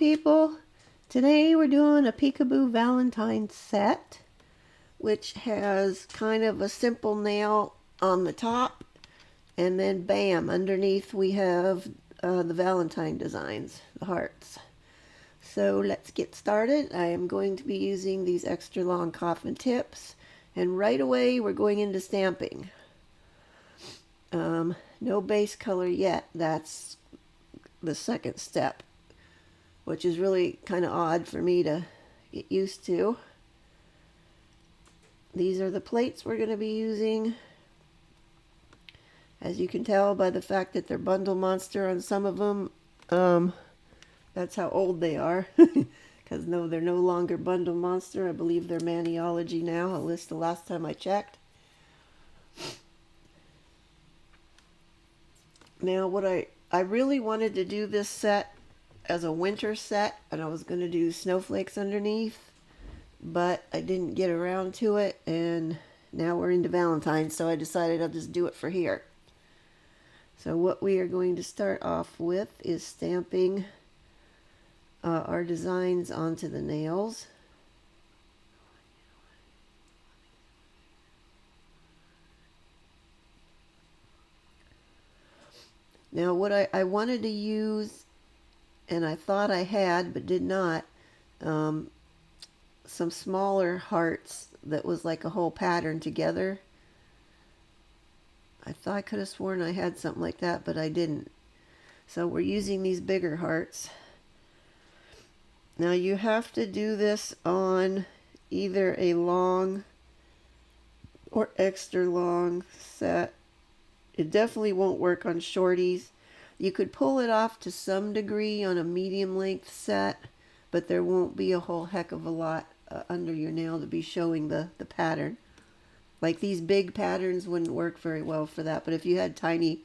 people, today we're doing a Peekaboo Valentine set, which has kind of a simple nail on the top, and then bam, underneath we have the Valentine designs, the hearts. So let's get started. I am going to be using these extra long coffin tips, and right away we're going into stamping. No base color yet. That's the second step, which is really kind of odd for me to get used to. These are the plates we're going to be using. As you can tell by the fact that they're Bundle Monster on some of them, that's how old they are. Because no, they're no longer Bundle Monster. I believe they're Maniology now, at least the last time I checked. Now what I really wanted to do this set as a winter set, and I was going to do snowflakes underneath, but I didn't get around to it, and now we're into Valentine's, so I decided I'll just do it for here. So what we are going to start off with is stamping our designs onto the nails. Now what I wanted to use, and I thought I had but did not, some smaller hearts that was like a whole pattern together. I thought I could have sworn I had something like that, but I didn't. So we're using these bigger hearts. Now you have to do this on either a long or extra long set. It definitely won't work on shorties. You could pull it off to some degree on a medium length set, but there won't be a whole heck of a lot under your nail to be showing the pattern. Like these big patterns wouldn't work very well for that, but if you had tiny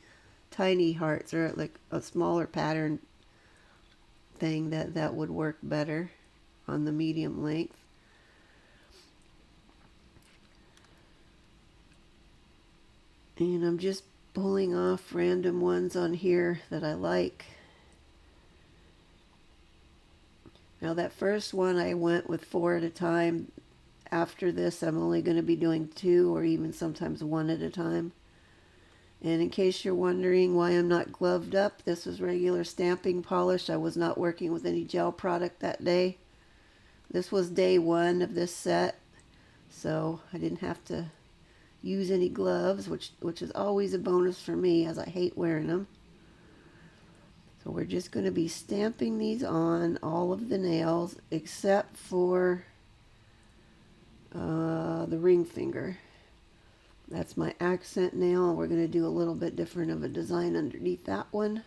hearts or like a smaller pattern thing, that would work better on the medium length. And I'm just pulling off random ones on here that I like. Now that first one I went with 4 at a time. After this I'm only going to be doing 2 or even sometimes 1 at a time. And in case you're wondering why I'm not gloved up, this was regular stamping polish. I was not working with any gel product that day. This was day 1 of this set, so I didn't have to use any gloves, which is always a bonus for me, as I hate wearing them. So we're just going to be stamping these on all of the nails except for the ring finger. That's my accent nail. We're going to do a little bit different of a design underneath that one.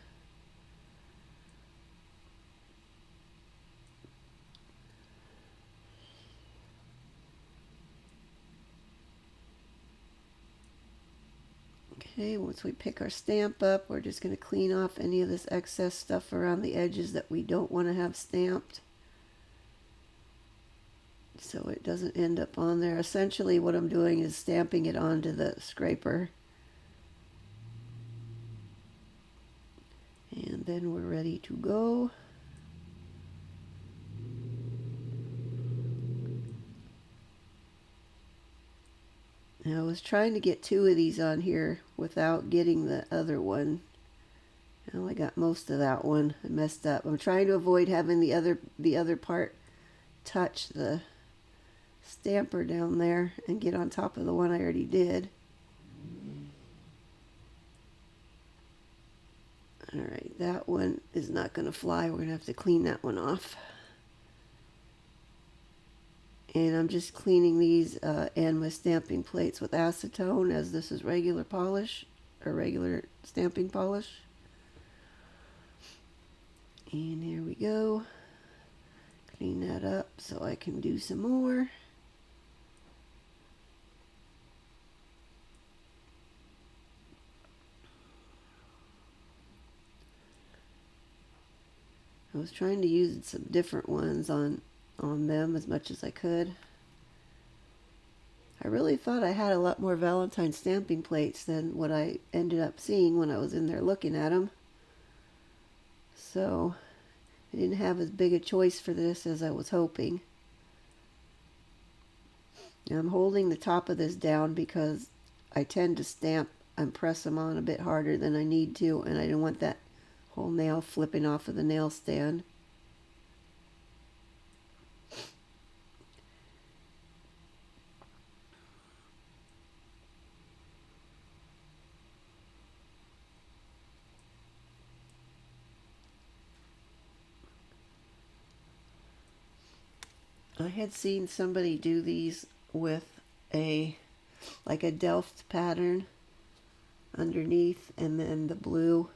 Okay, once we pick our stamp up, we're just going to clean off any of this excess stuff around the edges that we don't want to have stamped, so it doesn't end up on there. Essentially what I'm doing is stamping it onto the scraper. And then we're ready to go. Now I was trying to get 2 of these on here without getting the other one. I only got most of that one. I messed up. I'm trying to avoid having the other part touch the stamper down there and get on top of the one I already did. Alright, that one is not going to fly. We're going to have to clean that one off. And I'm just cleaning these and my stamping plates with acetone, as this is regular polish, or regular stamping polish. And here we go. Clean that up so I can do some more. I was trying to use some different ones on them as much as I could. I really thought I had a lot more Valentine stamping plates than what I ended up seeing when I was in there looking at them. So I didn't have as big a choice for this as I was hoping. Now I'm holding the top of this down because I tend to stamp and press them on a bit harder than I need to, and I don't want that whole nail flipping off of the nail stand. I had seen somebody do these with like a Delft pattern underneath and then the blue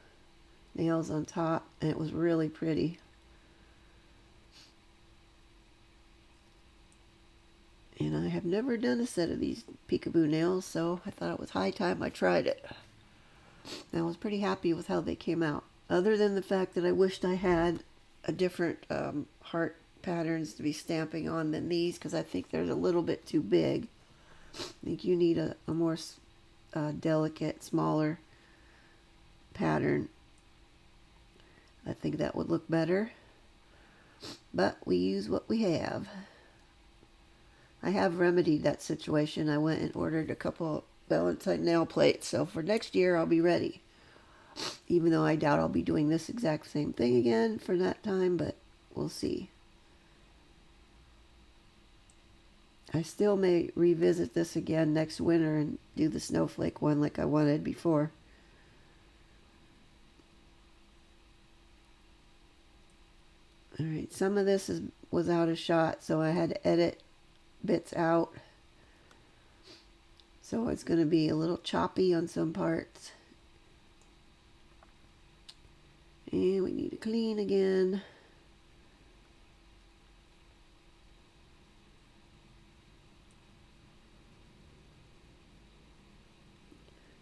nails on top, and it was really pretty. And I have never done a set of these peekaboo nails, so I thought it was high time I tried it. And I was pretty happy with how they came out, other than the fact that I wished I had a different heart patterns to be stamping on than these, because I think they're a little bit too big. I think you need a more delicate, smaller pattern. I think that would look better, but we use what we have. I have remedied that situation. I went and ordered a couple Valentine nail plates, so for next year I'll be ready. Even though I doubt I'll be doing this exact same thing again for that time, but we'll see. I still may revisit this again next winter and do the snowflake one like I wanted before. Alright, some of this was out of shot, so I had to edit bits out. So it's going to be a little choppy on some parts. And we need to clean again.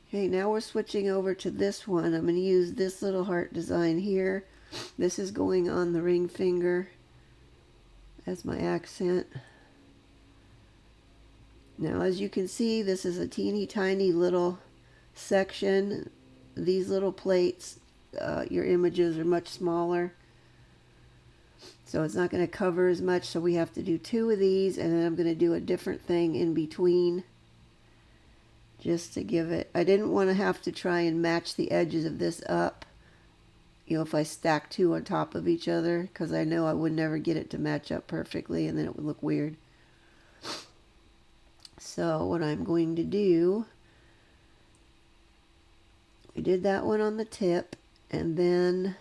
Okay, now we're switching over to this one. I'm going to use this little heart design here. This is going on the ring finger as my accent. Now, as you can see, this is a teeny tiny little section. These little plates, your images are much smaller, so it's not going to cover as much, so we have to do 2 of these, and then I'm going to do a different thing in between just to give it. I didn't want to have to try and match the edges of this up, you know, if I stack 2 on top of each other, because I know I would never get it to match up perfectly and then it would look weird. So what I'm going to do, we did that one on the tip, and then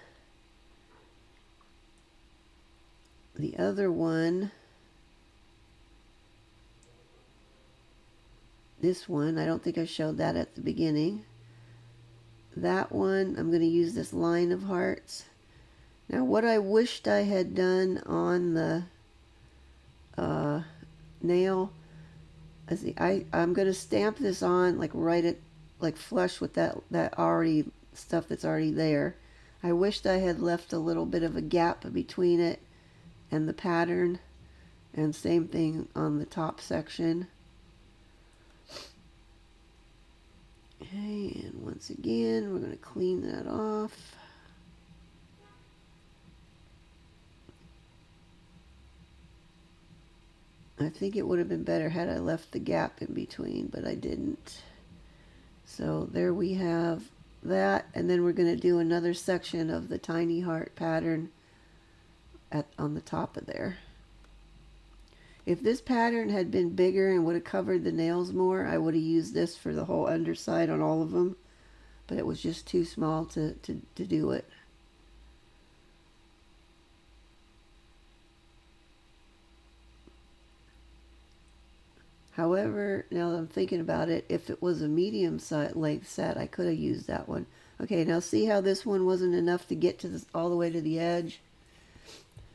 the other one, this one, I don't think I showed that at the beginning. That one, I'm going to use this line of hearts. Now what I wished I had done on the nail, I'm going to stamp this on like right at, like flush with that already stuff that's already there. I wished I had left a little bit of a gap between it and the pattern, and same thing on the top section. Okay, and once again, we're going to clean that off. I think it would have been better had I left the gap in between, but I didn't. So there we have that, and then we're going to do another section of the tiny heart pattern on the top of there. If this pattern had been bigger and would have covered the nails more, I would have used this for the whole underside on all of them, but it was just too small to do it. However, now that I'm thinking about it, if it was a medium length set, I could have used that one. Okay, now see how this one wasn't enough to get to this all the way to the edge?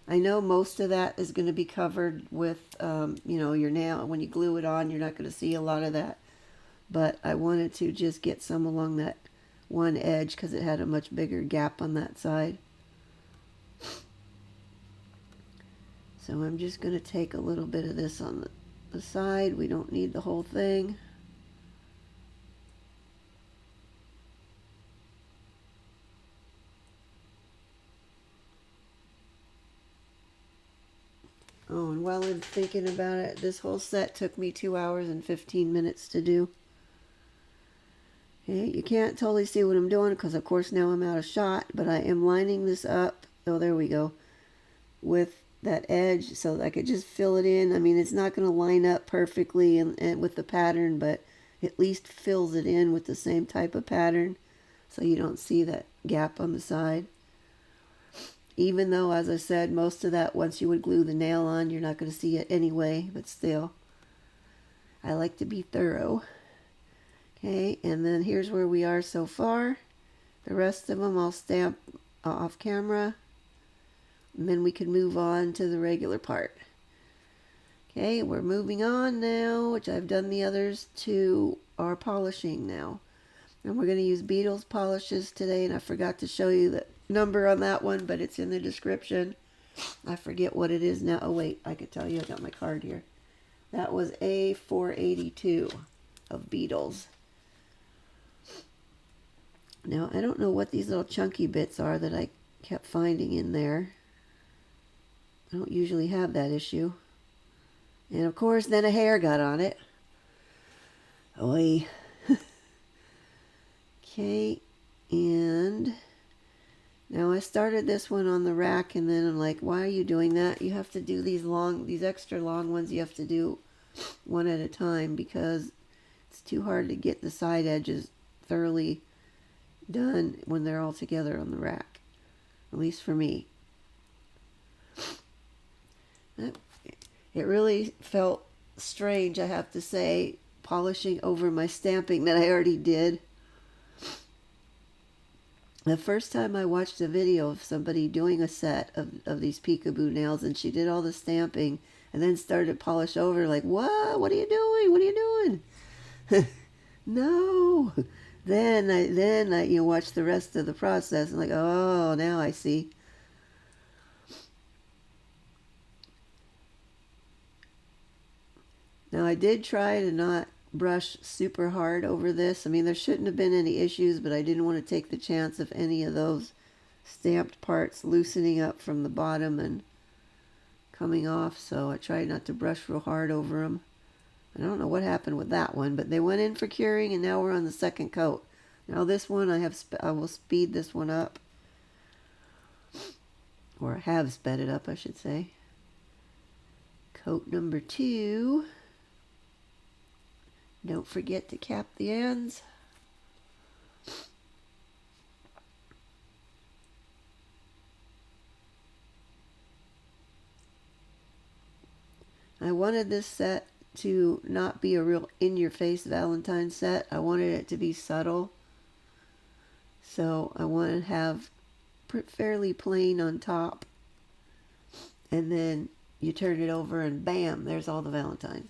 I know most of that is going to be covered with, you know, your nail. When you glue it on, you're not going to see a lot of that. But I wanted to just get some along that one edge because it had a much bigger gap on that side. So I'm just going to take a little bit of this on the side. We don't need the whole thing. while I'm thinking about it, this whole set took me 2 hours and 15 minutes to do. Okay, you can't totally see what I'm doing because of course now I'm out of shot, but I am lining this up, oh there we go, with that edge so that I could just fill it in. I mean, it's not going to line up perfectly and with the pattern, but at least fills it in with the same type of pattern so you don't see that gap on the side. Even though, as I said, most of that, once you would glue the nail on, you're not going to see it anyway, but still, I like to be thorough. Okay, and then here's where we are so far. The rest of them I'll stamp off camera, and then we can move on to the regular part. Okay, we're moving on now, which I've done the others, to our polishing now. And we're going to use Beetles polishes today, and I forgot to show you the number on that one, but it's in the description. I forget what it is now. Oh wait, I could tell you, I got my card here. That was A482 of Beetles. Now, I don't know what these little chunky bits are that I kept finding in there. I don't usually have that issue. And of course, then a hair got on it. Oy. Okay, and now I started this one on the rack, and then I'm like, why are you doing that? You have to do these extra long ones, you have to do one at a time because it's too hard to get the side edges thoroughly done when they're all together on the rack, at least for me. It really felt strange, I have to say, polishing over my stamping that I already did. The first time I watched a video of somebody doing a set of these peekaboo nails, and she did all the stamping and then started to polish over, like, what? What are you doing? What are you doing? No. Then I watched the rest of the process and like, oh, now I see. Now I did try to not brush super hard over this. I mean, there shouldn't have been any issues, but I didn't want to take the chance of any of those stamped parts loosening up from the bottom and coming off, so I tried not to brush real hard over them. I don't know what happened with that one, but they went in for curing, and now we're on the second coat. Now this one I will speed this one up, or have sped it up, I should say. Coat number 2. Don't forget to cap the ends. I wanted this set to not be a real in-your-face Valentine set. I wanted it to be subtle. So I wanted to have fairly plain on top. And then you turn it over and bam, there's all the Valentines.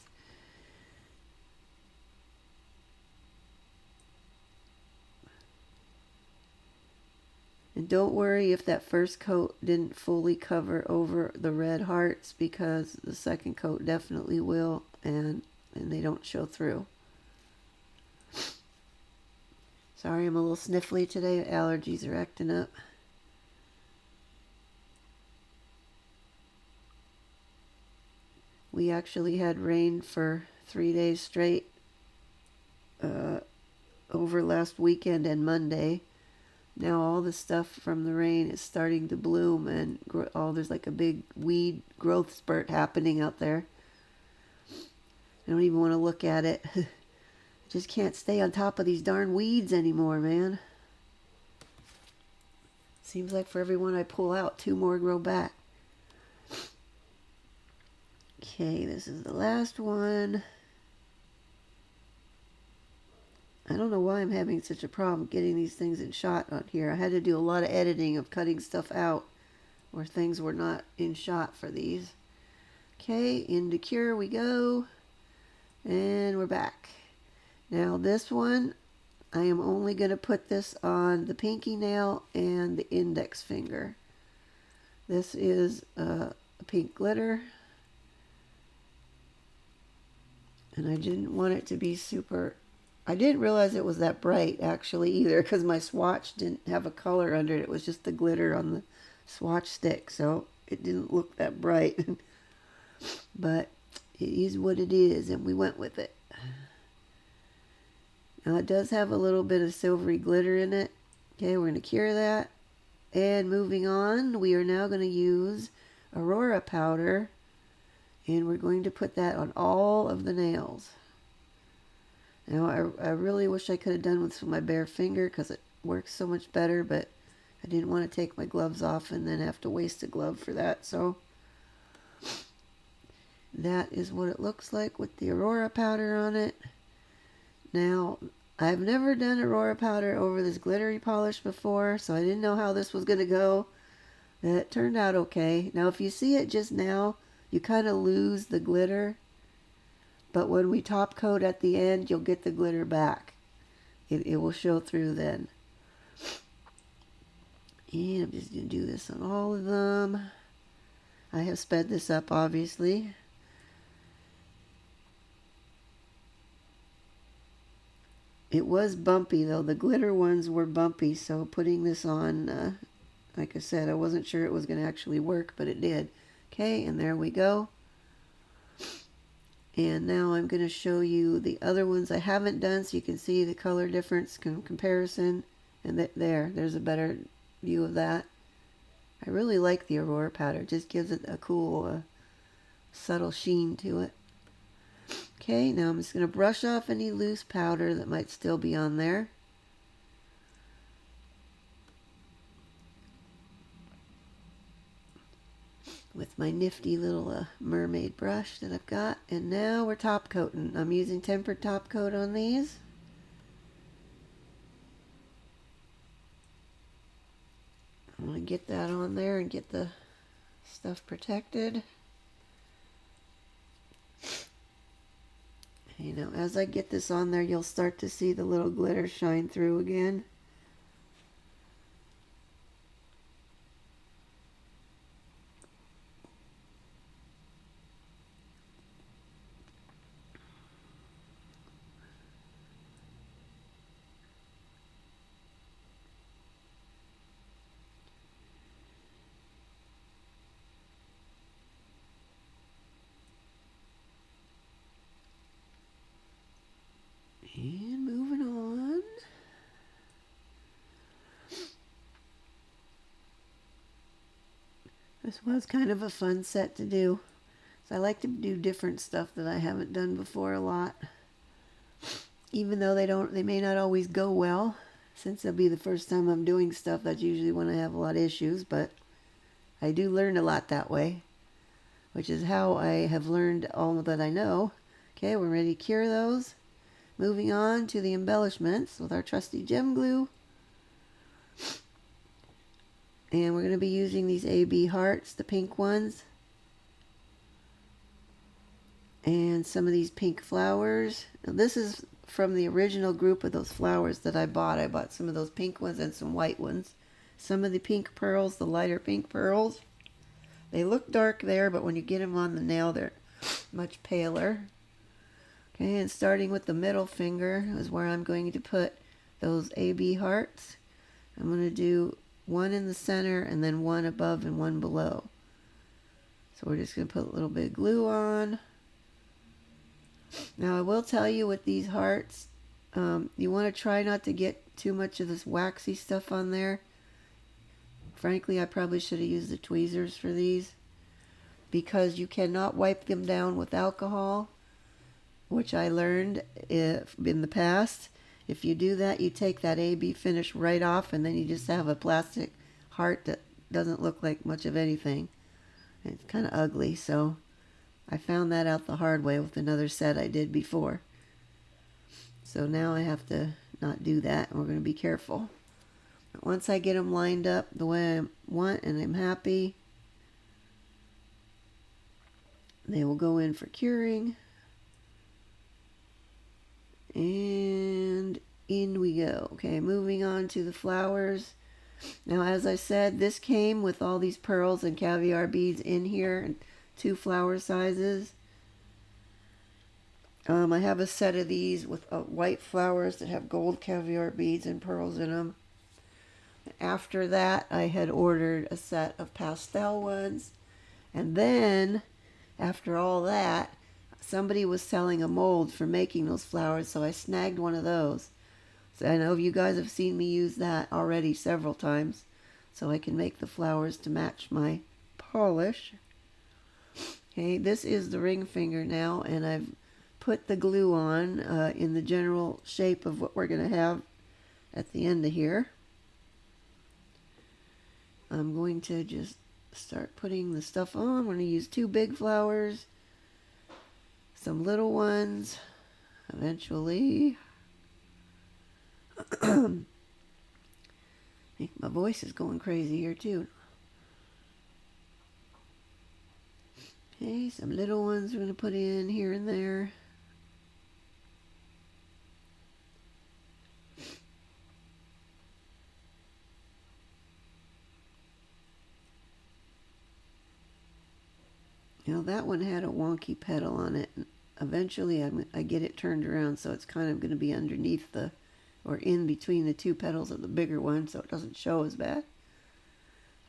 And don't worry if that first coat didn't fully cover over the red hearts, because the second coat definitely will, and they don't show through. Sorry, I'm a little sniffly today. Allergies are acting up. We actually had rain for 3 days straight over last weekend and Monday. Now all the stuff from the rain is starting to bloom, and there's like a big weed growth spurt happening out there. I don't even want to look at it. Just can't stay on top of these darn weeds anymore, man. Seems like for every one I pull out, 2 more grow back. Okay, this is the last one. I don't know why I'm having such a problem getting these things in shot on here. I had to do a lot of editing of cutting stuff out where things were not in shot for these. Okay, into cure we go. And we're back. Now this one, I am only going to put this on the pinky nail and the index finger. This is a pink glitter. And I didn't want it to be super... I didn't realize it was that bright, actually, either, because my swatch didn't have a color under it. It was just the glitter on the swatch stick, so it didn't look that bright. But it is what it is, and we went with it. Now it does have a little bit of silvery glitter in it. Okay, we're going to cure that. And moving on, we are now going to use Aurora powder, and we're going to put that on all of the nails. Now I really wish I could have done this with my bare finger because it works so much better, but I didn't want to take my gloves off and then have to waste a glove for that. So that is what it looks like with the Aurora powder on it. Now, I've never done Aurora powder over this glittery polish before, so I didn't know how this was going to go. It turned out okay. Now, if you see it just now, you kind of lose the glitter, but when we top coat at the end, you'll get the glitter back. It will show through then. And I'm just going to do this on all of them. I have sped this up, obviously. It was bumpy, though. The glitter ones were bumpy, so putting this on, like I said, I wasn't sure it was going to actually work, but it did. Okay, and there we go. And now I'm going to show you the other ones I haven't done so you can see the color difference comparison. And there's a better view of that. I really like the Aurora powder. It just gives it a cool, subtle sheen to it. Okay, now I'm just going to brush off any loose powder that might still be on there. With my nifty little mermaid brush that I've got. And now we're top coating. I'm using tempered top coat on these. I'm going to get that on there and get the stuff protected. You know, as I get this on there, you'll start to see the little glitter shine through again. And moving on. This was kind of a fun set to do. So I like to do different stuff that I haven't done before a lot. Even though they may not always go well. Since it'll be the first time I'm doing stuff, that's usually when I have a lot of issues, but I do learn a lot that way, which is how I have learned all that I know. Okay, we're ready to cure those. Moving on to the embellishments with our trusty gem glue. And we're going to be using these AB hearts, the pink ones. And some of these pink flowers. Now this is from the original group of those flowers that I bought. I bought some of those pink ones and some white ones. Some of the pink pearls, the lighter pink pearls. They look dark there, but when you get them on the nail, they're much paler. Okay, and starting with the middle finger is where I'm going to put those AB hearts. I'm going to do one in the center and then one above and one below. So we're just going to put a little bit of glue on. Now I will tell you with these hearts, you want to try not to get too much of this waxy stuff on there. Frankly, I probably should have used the tweezers for these, because you cannot wipe them down with alcohol, which I learned in the past. If you do that, you take that AB finish right off, and then you just have a plastic heart that doesn't look like much of anything. It's kind of ugly, so I found that out the hard way with another set I did before. So now I have to not do that, and we're going to be careful. But once I get them lined up the way I want and I'm happy, they will go in for curing. And in we go. Okay, moving on to the flowers. Now, as I said, this came with all these pearls and caviar beads in here, and 2 flower sizes. I have a set of these with white flowers that have gold caviar beads and pearls in them. After that, I had ordered a set of pastel ones. And then after all that, somebody was selling a mold for making those flowers, so I snagged one of those. So I know you guys have seen me use that already several times, so I can make the flowers to match my polish. Okay, this is the ring finger now, and I've put the glue on in the general shape of what we're going to have at the end of here. I'm going to just start putting the stuff on. I'm going to use 2 big flowers, some little ones, eventually. I think my voice is going crazy here too. Okay, some little ones we're going to put in here and there. Now that one had a wonky petal on it. Eventually I get it turned around so it's kind of going to be underneath the, or in between the 2 petals of the bigger one, so it doesn't show as bad.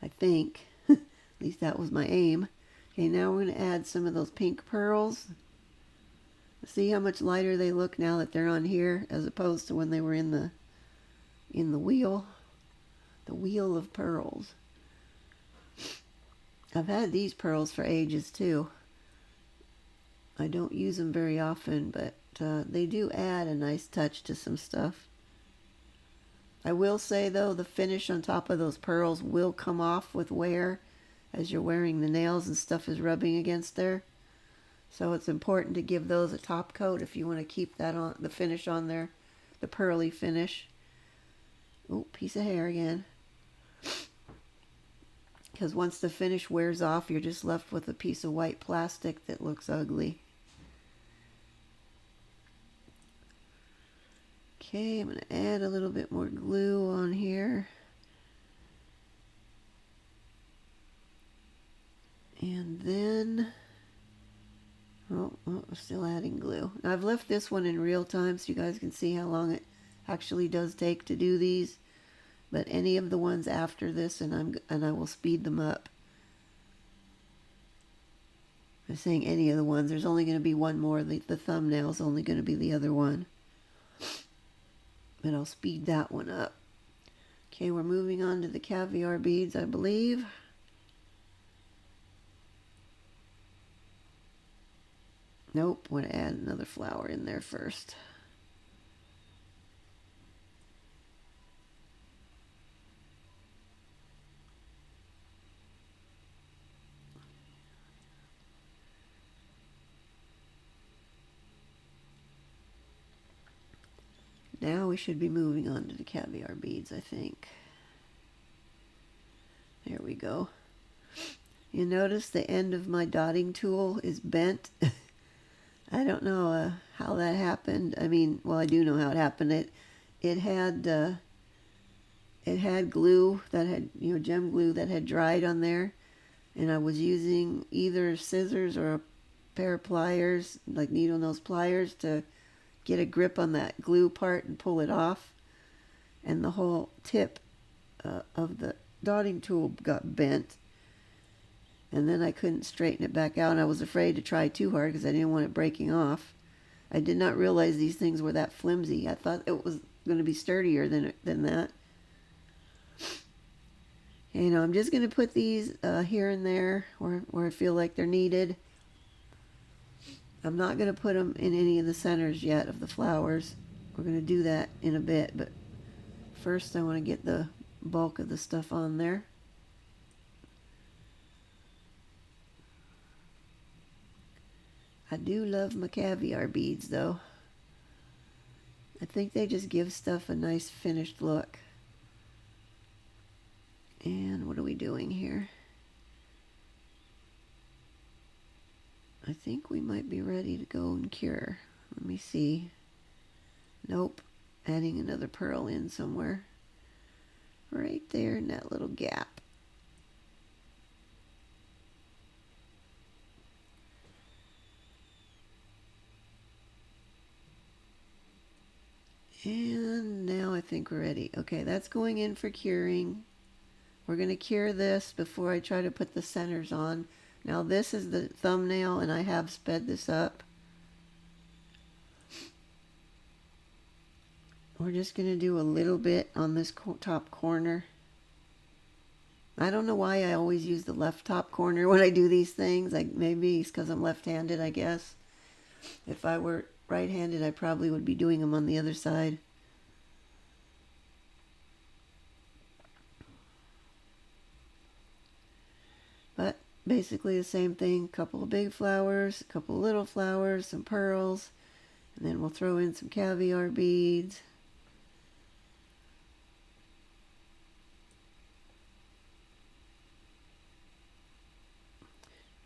I think. At least that was my aim. Okay, now we're going to add some of those pink pearls. See how much lighter they look now that they're on here as opposed to when they were in the wheel. The wheel of pearls. I've had these pearls for ages too. I don't use them very often, but they do add a nice touch to some stuff. I will say though, the finish on top of those pearls will come off with wear as you're wearing the nails and stuff is rubbing against there. So it's important to give those a top coat if you want to keep that on, the finish on there, the pearly finish. Oh, piece of hair again. Because once the finish wears off, you're just left with a piece of white plastic that looks ugly. Okay, I'm going to add a little bit more glue on here. And then, I'm still adding glue. Now, I've left this one in real time so you guys can see how long it actually does take to do these. But any of the ones after this, and I will speed them up. I'm saying any of the ones. There's only going to be one more. The thumbnail is only going to be the other one. But I'll speed that one up. Okay, we're moving on to the caviar beads, I believe. Nope, want to add another flower in there first. Now we should be moving on to the caviar beads, I think. There we go. You notice the end of my dotting tool is bent. I don't know how that happened. I mean, well, I do know how it happened. It had glue that had, gem glue that had dried on there, and I was using either scissors or a pair of pliers, like needle nose pliers, to get a grip on that glue part and pull it off, and the whole tip of the dotting tool got bent, and then I couldn't straighten it back out, and I was afraid to try too hard because I didn't want it breaking off. I did not realize these things were that flimsy. I thought it was going to be sturdier than that. I'm just going to put these here and there where I feel like they're needed. I'm not going to put them in any of the centers yet of the flowers. We're going to do that in a bit, but first I want to get the bulk of the stuff on there. I do love my caviar beads though. I think they just give stuff a nice finished look. And what are we doing here? I think we might be ready to go and cure. Let me see. Nope. Adding another pearl in somewhere. Right there in that little gap. And now I think we're ready. Okay, that's going in for curing. We're going to cure this before I try to put the centers on. Now this is the thumbnail, and I have sped this up. We're just going to do a little bit on this top corner. I don't know why I always use the left top corner when I do these things. Like, maybe it's because I'm left-handed, I guess. If I were right-handed, I probably would be doing them on the other side. But basically the same thing. A couple of big flowers, a couple of little flowers, some pearls, and then we'll throw in some caviar beads.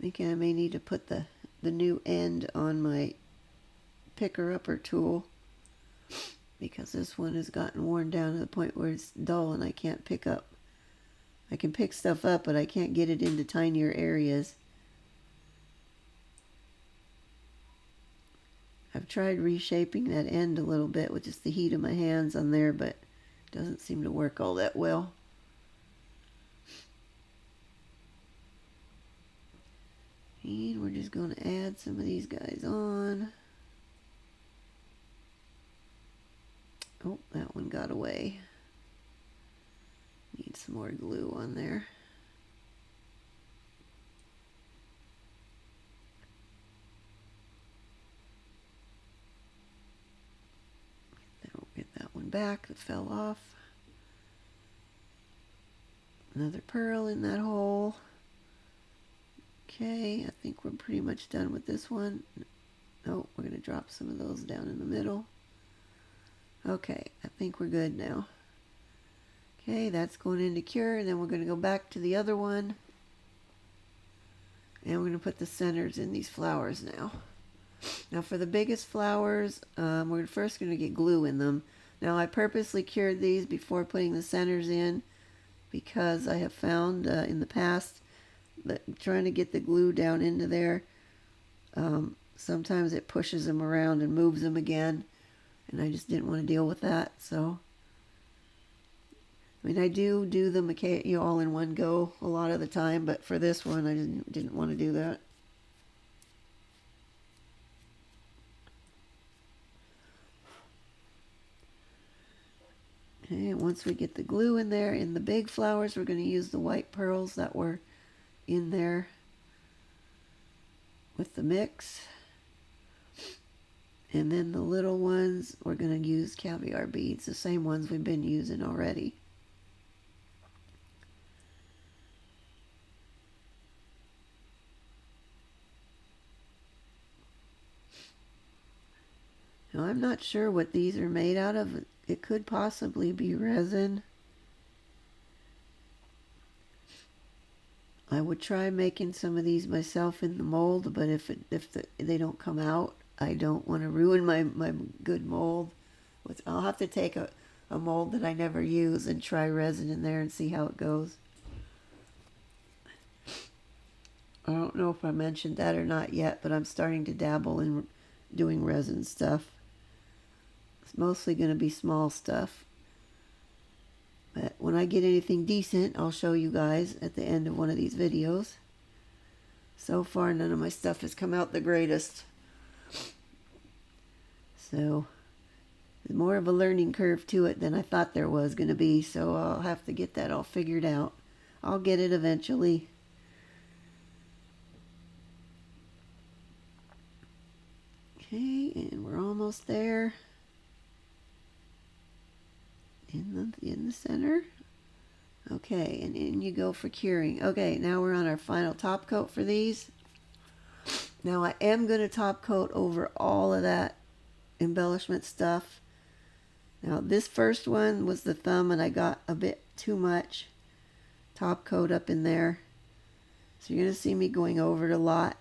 Thinking I may need to put the new end on my picker-upper tool, because this one has gotten worn down to the point where it's dull and I can't pick up. I can pick stuff up, but I can't get it into tinier areas. I've tried reshaping that end a little bit with just the heat of my hands on there, but it doesn't seem to work all that well. And we're just going to add some of these guys on. Oh, that one got away. Need some more glue on there. Then we'll get that one back that fell off. Another pearl in that hole. Okay, I think we're pretty much done with this one. Oh, we're going to drop some of those down in the middle. Okay, I think we're good now. Okay, that's going into cure, and then we're going to go back to the other one. And we're going to put the centers in these flowers now. Now for the biggest flowers, we're first going to get glue in them. Now I purposely cured these before putting the centers in, because I have found in the past that trying to get the glue down into there, sometimes it pushes them around and moves them again, and I just didn't want to deal with that. So, I mean, I do them all in one go a lot of the time, but for this one, I didn't want to do that. Okay, once we get the glue in there, in the big flowers, we're going to use the white pearls that were in there with the mix. And then the little ones, we're going to use caviar beads, the same ones we've been using already. Now, I'm not sure what these are made out of. It could possibly be resin. I would try making some of these myself in the mold, but if they don't come out, I don't want to ruin my good mold. I'll have to take a mold that I never use and try resin in there and see how it goes. I don't know if I mentioned that or not yet, but I'm starting to dabble in doing resin stuff. It's mostly going to be small stuff. But when I get anything decent, I'll show you guys at the end of one of these videos. So far, none of my stuff has come out the greatest. So, there's more of a learning curve to it than I thought there was going to be, so I'll have to get that all figured out. I'll get it eventually. Okay, and we're almost there. In the center. Okay, and in you go for curing. Okay, now we're on our final top coat for these. Now I am going to top coat over all of that embellishment stuff. Now this first one was the thumb, and I got a bit too much top coat up in there. So you're going to see me going over it a lot.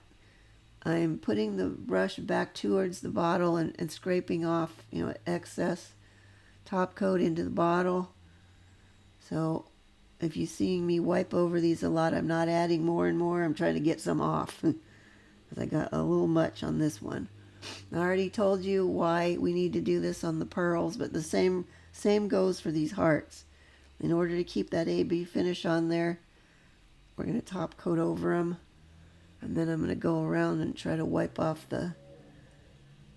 I'm putting the brush back towards the bottle and scraping off, excess top coat into the bottle. So if you're seeing me wipe over these a lot, I'm not adding more and more. I'm trying to get some off because I got a little much on this one. I already told you why we need to do this on the pearls, but the same goes for these hearts. In order to keep that AB finish on there, we're going to top coat over them. And then I'm going to go around and try to wipe off the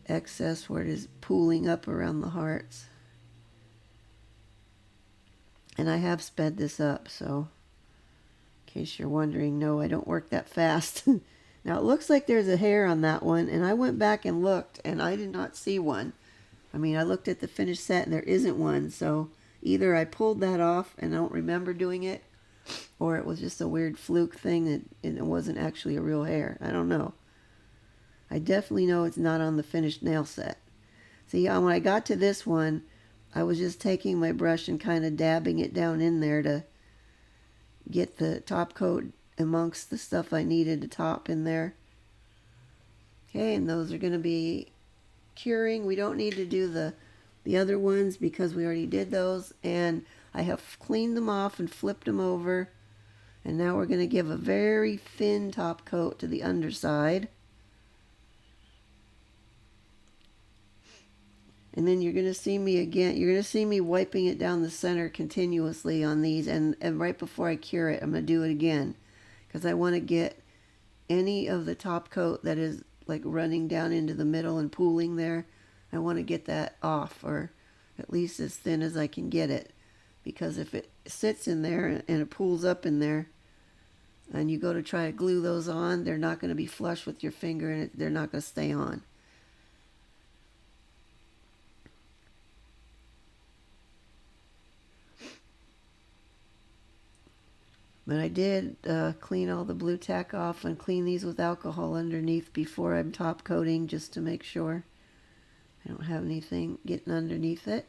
excess where it is pooling up around the hearts. And I have sped this up, so in case you're wondering, no, I don't work that fast. Now it looks like there's a hair on that one, and I went back and looked, and I did not see one. I mean, I looked at the finished set, and there isn't one, so either I pulled that off and I don't remember doing it, or it was just a weird fluke thing and it wasn't actually a real hair. I don't know. I definitely know it's not on the finished nail set. See, when I got to this one, I was just taking my brush and kind of dabbing it down in there to get the top coat amongst the stuff I needed to top in there. Okay, and those are going to be curing. We don't need to do the other ones because we already did those, and I have cleaned them off and flipped them over, and now we're going to give a very thin top coat to the underside. And then you're going to see me again, you're going to see me wiping it down the center continuously on these, and right before I cure it, I'm going to do it again because I want to get any of the top coat that is like running down into the middle and pooling there. I want to get that off, or at least as thin as I can get it, because if it sits in there and it pools up in there and you go to try to glue those on, they're not going to be flush with your finger and they're not going to stay on. But I did clean all the blue tack off and clean these with alcohol underneath before I'm top coating, just to make sure I don't have anything getting underneath it.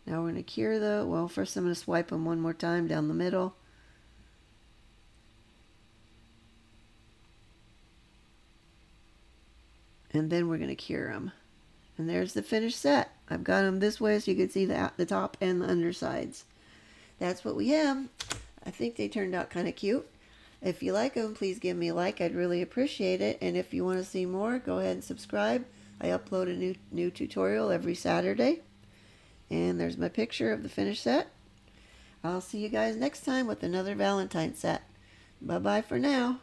Now we're going to cure well, first I'm going to swipe them one more time down the middle. And then we're going to cure them. And there's the finished set. I've got them this way so you can see the top and the undersides. That's what we have. I think they turned out kind of cute. If you like them, please give me a like. I'd really appreciate it. And if you want to see more, go ahead and subscribe. I upload a new tutorial every Saturday. And there's my picture of the finished set. I'll see you guys next time with another Valentine set. Bye-bye for now.